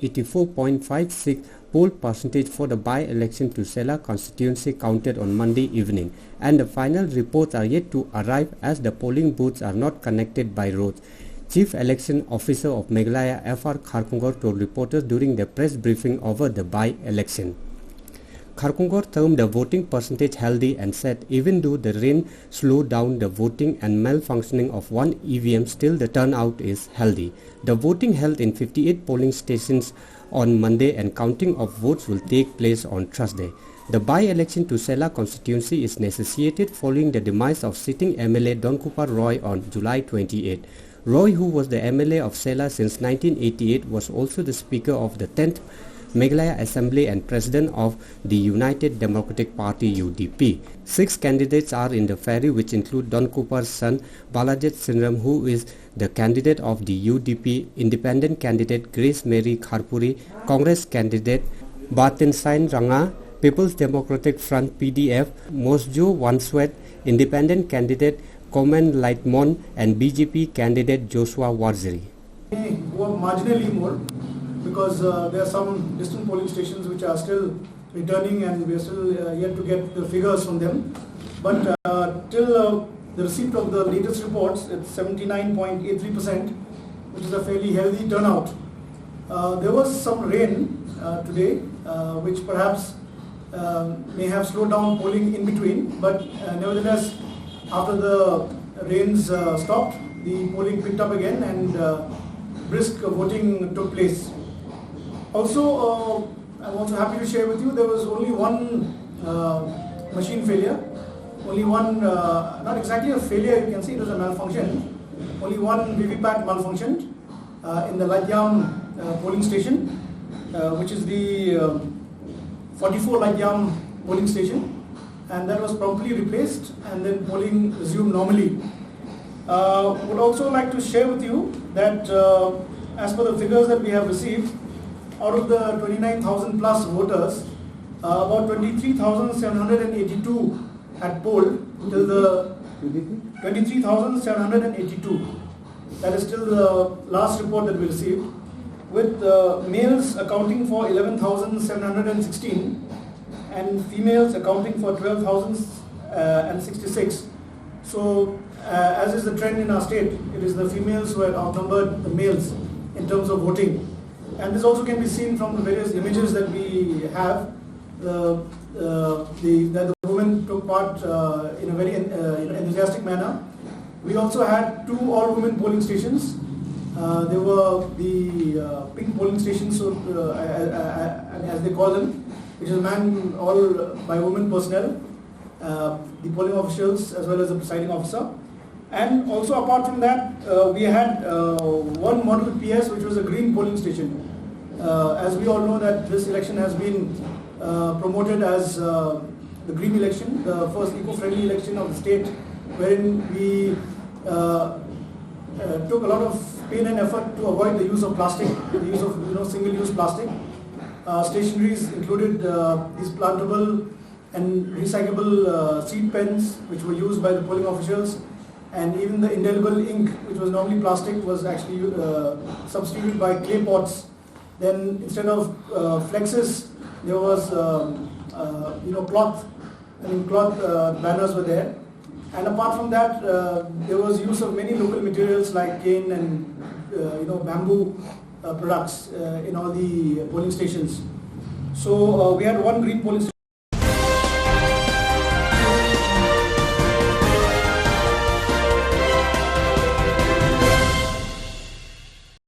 84.56 poll percentage for the by-election to Shella constituency counted on Monday evening, and the final reports are yet to arrive as the polling booths are not connected by roads. Chief Election Officer of Meghalaya Fr. Kharkongor told reporters during the press briefing over the by-election. Kharkongor termed the voting percentage healthy and said even though the rain slowed down the voting and malfunctioning of one EVM, still the turnout is healthy. The voting held in 58 polling stations on Monday and counting of votes will take place on Thursday. The by-election to Shella constituency is necessitated following the demise of sitting MLA Donkupar Roy on July 28. Roy, who was the MLA of Shella since 1988, was also the Speaker of the 10th Meghalaya Assembly and President of the United Democratic Party UDP. 6 candidates are in the ferry, which include Don Kupar's son Balajit Sinram, who is the candidate of the UDP, independent candidate Grace Mary Kharpuri, Congress candidate Batin Sain Ranga, People's Democratic Front PDF Mosjo Wanswet, independent candidate Komen Lightmon, and BJP candidate Joshua Warziri. Marginally more, because there are some distant polling stations which are still returning and we are still yet to get the figures from them. But till the receipt of the latest reports, it's 79.83%, which is a fairly healthy turnout. There was some rain today, which perhaps may have slowed down polling in between, but nevertheless, after the rains stopped, the polling picked up again and brisk voting took place. Also, I'm also happy to share with you there was only one machine failure, only one, not exactly a failure, you can see it was a malfunction. Only one VVPAT malfunctioned in the Ladyam polling station, which is the 44 Ladyam polling station, and that was promptly replaced and then polling resumed normally. Would also like to share with you that as per the figures that we have received, out of the 29,000 plus voters, about 23,782 had polled till the 23,782. That is still the last report that we received, with males accounting for 11,716 and females accounting for 12,066. So, as is the trend in our state, it is the females who had outnumbered the males in terms of voting. And this also can be seen from the various images that we have. That the women took part in a very enthusiastic manner. We also had 2 all-women polling stations. There were the pink polling stations, so, as they call them, which is manned all by women personnel, the polling officials as well as the presiding officer. And also apart from that, we had one model PS, which was a green polling station. As we all know that this election has been promoted as the green election, the first eco-friendly election of the state, wherein we took a lot of pain and effort to avoid the use of plastic, the use of single-use plastic. Stationaries included these plantable and recyclable seed pens, which were used by the polling officials, and even the indelible ink, which was normally plastic, was actually substituted by clay pots. Then instead of flexes, there was cloth. Cloth banners were there. And apart from that, there was use of many local materials like cane and bamboo products in all the polling stations. So we had one green polling station.